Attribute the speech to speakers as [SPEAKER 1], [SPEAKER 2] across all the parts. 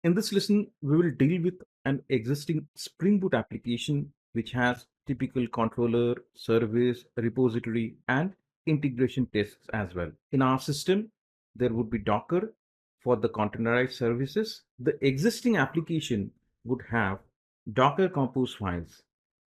[SPEAKER 1] In this lesson, we will deal with an existing Spring Boot application which has typical controller, service, repository, and integration tests as well. In our system, there would be Docker for the containerized services. The existing application would have Docker Compose files,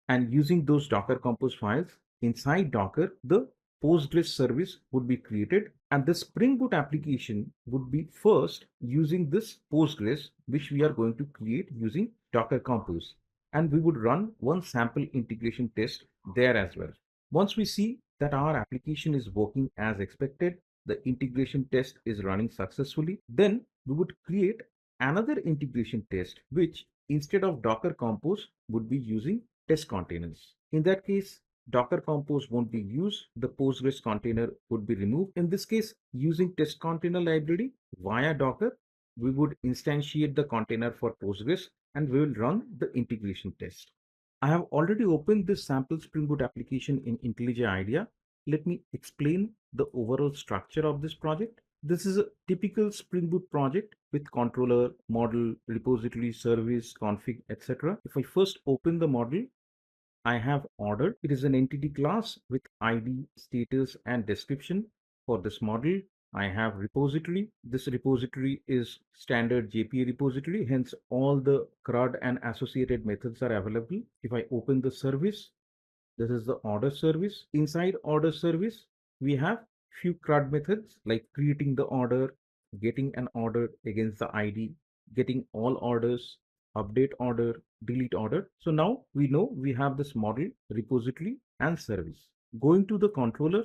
[SPEAKER 1] and using those Docker Compose files inside Docker, the Postgres service would be created, and the Spring Boot application would be first using this Postgres, which we are going to create using Docker Compose. And we would run one sample integration test there as well. Once we see that our application is working as expected, the integration test is running successfully, then we would create another integration test, which instead of Docker Compose would be using Testcontainers. In that case, Docker Compose won't be used, the Postgres container would be removed. In this case, using test container library via Docker, we would instantiate the container for Postgres and we will run the integration test. I have already opened this sample Spring Boot application in IntelliJ IDEA. Let me explain the overall structure of this project. This is a typical Spring Boot project with controller, model, repository, service, config, etc. If I first open the model, I have ordered. It is an entity class with ID, status, and description. For this model, I have repository. This repository is standard JPA repository, hence all the CRUD and associated methods are available. If I open the service, this is the order service. Inside order service, we have few CRUD methods like creating the order, getting an order against the ID, getting all orders, update order, delete order. So now we know we have this model, repository, and service. Going to the controller,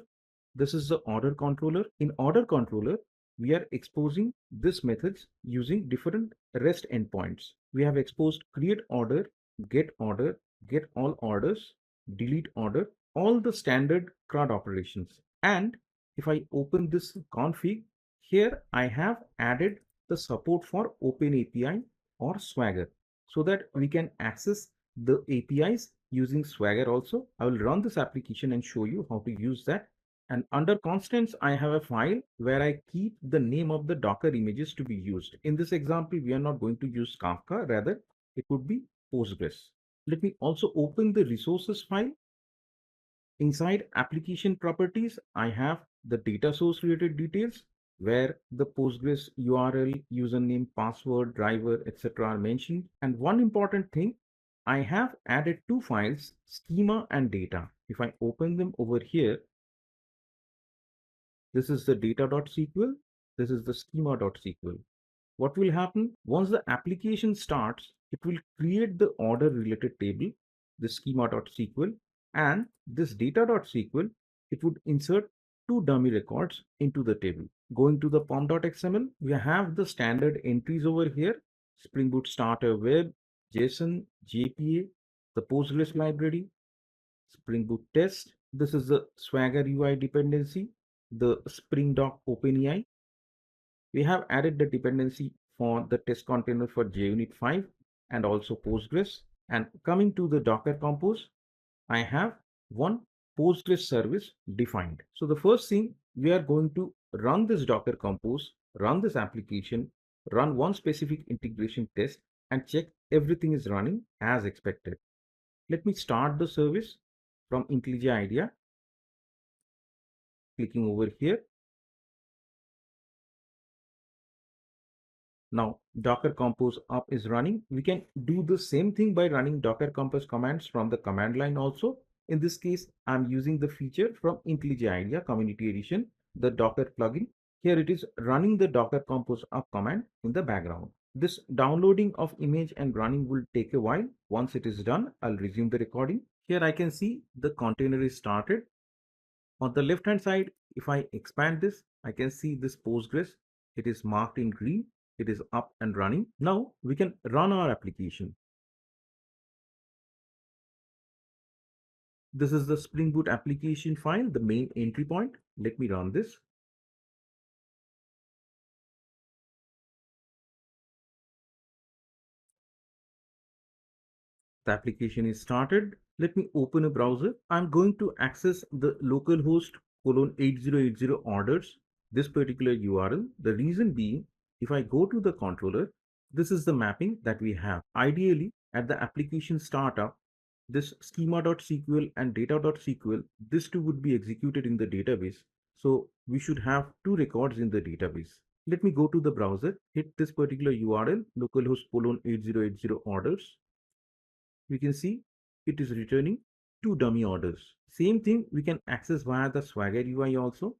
[SPEAKER 1] this is the order controller. In order controller, we are exposing this methods using different REST endpoints. We have exposed create order, get all orders, delete order, all the standard CRUD operations. And if I open this config, here I have added the support for OpenAPI or Swagger so that we can access the APIs using Swagger also. I will run this application and show you how to use that. And under constants, I have a file where I keep the name of the Docker images to be used. In this example, we are not going to use Kafka, rather it would be Postgres. Let me also open the resources file. Inside application properties, I have the data source related details where the Postgres URL, username, password, driver, etc. are mentioned. And one important thing, I have added two files, schema and data. If I open them over here, this is the data.sql, this is the schema.sql. What will happen once the application starts, it will create the order related table, the schema.sql, and this data.sql, it would insert two dummy records into the table. Going to the pom.xml, we have the standard entries over here, Spring Boot starter web, JSON, JPA, the Postgres library, Spring Boot test. This is the Swagger UI dependency, the Spring Doc OpenAI. We have added the dependency for the test container for JUnit 5 and also Postgres. And coming to the Docker Compose, I have one Postgres service defined. So the first thing, we are going to run this Docker Compose, run this application, run one specific integration test and check everything is running as expected. Let me start the service from IntelliJ IDEA. Clicking over here. Now Docker Compose up is running. We can do the same thing by running Docker Compose commands from the command line also. In this case, I'm using the feature from IntelliJ IDEA Community Edition, the Docker plugin. Here it is running the Docker Compose up command in the background. This downloading of image and running will take a while. Once it is done, I'll resume the recording. Here I can see the container is started. On the left hand side, if I expand this, I can see this Postgres. It is marked in green. It is up and running. Now we can run our application. This is the Spring Boot application file, the main entry point. Let me run this. The application is started. Let me open a browser. I'm going to access the localhost :8080 orders, this particular URL. The reason being, if I go to the controller, This is the mapping that we have. Ideally, at the application startup, this schema.sql and data.sql, this too would be executed in the database. So we should have two records in the database. Let me go to the browser, hit this particular URL, localhost colon 8080 orders. We can see it is returning two dummy orders. Same thing we can access via the Swagger UI also.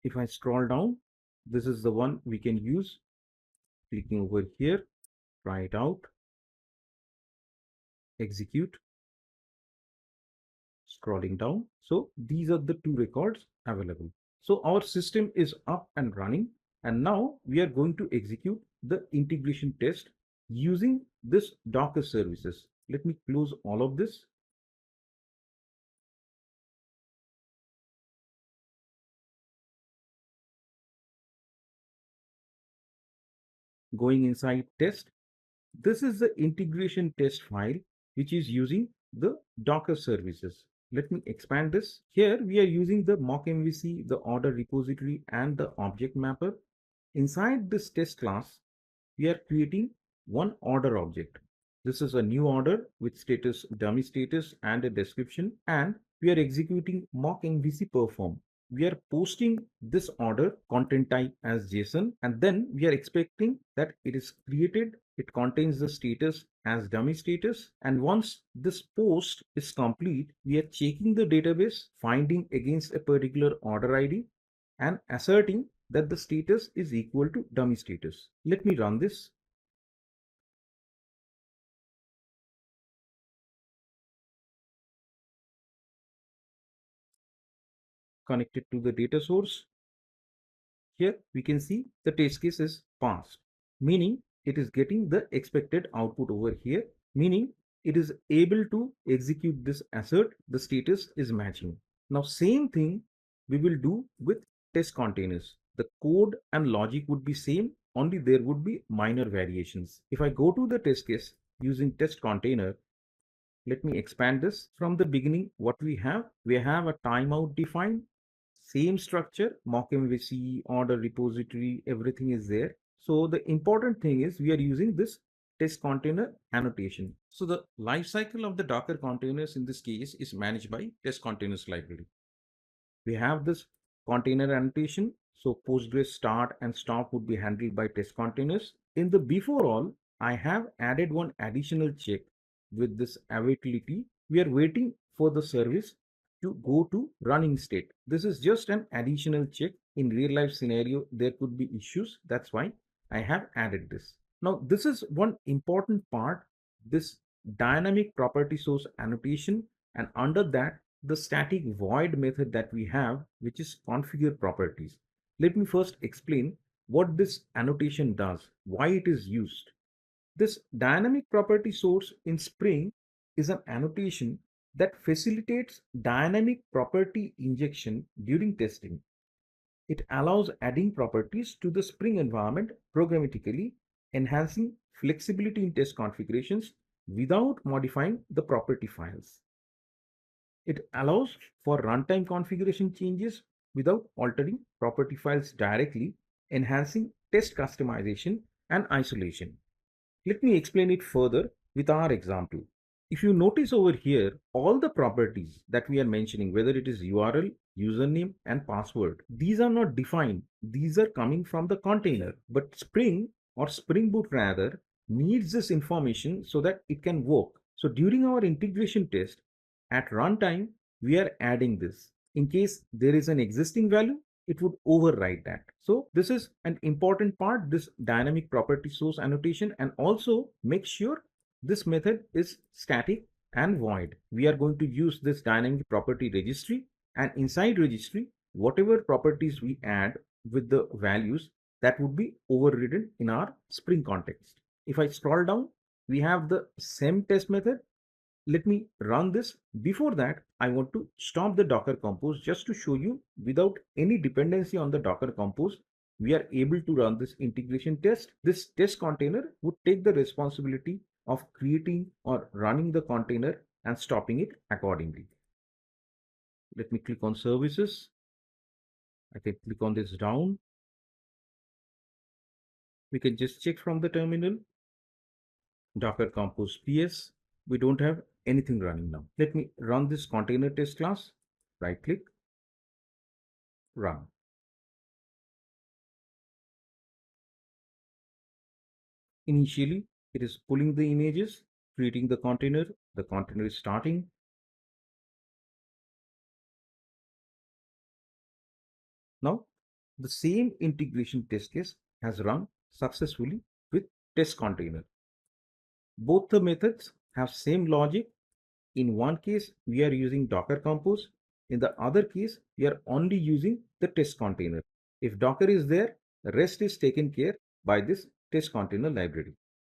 [SPEAKER 1] If I scroll down, this is the one we can use. Clicking over here, try it out, execute, scrolling down. So these are the two records available. So our system is up and running, and now we are going to execute the integration test using this Docker services. Let me close all of this. Going inside test, this is the integration test file which is using the Docker services. Let me expand this. Here we are using the MockMVC, the order repository, and the object mapper. Inside this test class, we are creating one order object. This is a new order with status, dummy status, and a description, and we are executing mockmvc perform. We are posting this order content type as JSON, and then we are expecting that it is created. It contains the status as dummy status, and once this post is complete, we are checking the database, finding against a particular order ID, and asserting that the status is equal to dummy status. Let me run this. Connected to the data source. Here we can see the test case is passed, meaning it is getting the expected output over here, meaning it is able to execute this assert the status is matching. Now same thing we will do with test containers. The code and logic would be same, only there would be minor variations. If I go to the test case using test container, let me expand this. From the beginning, what we have a timeout defined, same structure, mock MVC, order repository, everything is there. So the important thing is we are using this test container annotation. So the lifecycle of the Docker containers in this case is managed by test containers library. We have this container annotation. So Postgres start and stop would be handled by test containers. In the before all, I have added one additional check with this awaitility. We are waiting for the service to go to running state. This is just an additional check. In real life scenario, there could be issues. That's why I have added this. Now, this is one important part, this dynamic property source annotation, and under that, the static void method that we have, which is configure properties. Let me first explain what this annotation does, why it is used. This dynamic property source in Spring is an annotation that facilitates dynamic property injection during testing. It allows adding properties to the Spring environment programmatically, enhancing flexibility in test configurations without modifying the property files. It allows for runtime configuration changes without altering property files directly, enhancing test customization and isolation. Let me explain it further with our example. If you notice over here, all the properties that we are mentioning, whether it is URL, username, and password, these are not defined. These are coming from the container. But Spring or Spring Boot rather needs this information so that it can work. So during our integration test, at runtime, we are adding this. In case there is an existing value, it would override that. So this is an important part, this dynamic property source annotation, and also make sure this method is static and void. We are going to use this dynamic property registry, and inside registry, whatever properties we add with the values, that would be overridden in our Spring context. If I scroll down, we have the same test method. Let me run this. Before that, I want to stop the Docker Compose just to show you without any dependency on the Docker Compose, we are able to run this integration test. This test container would take the responsibility of creating or running the container and stopping it accordingly. Let me click on services. I can click on this down. We can just check from the terminal, Docker Compose PS. We don't have anything running now. Let me run this container test class. Right click, run. Initially, it is pulling the images, creating the container. The container is starting. Now, the same integration test case has run successfully with test container. Both the methods have same logic. In one case, we are using Docker Compose. In the other case, we are only using the test container. If Docker is there, the rest is taken care by this test container library.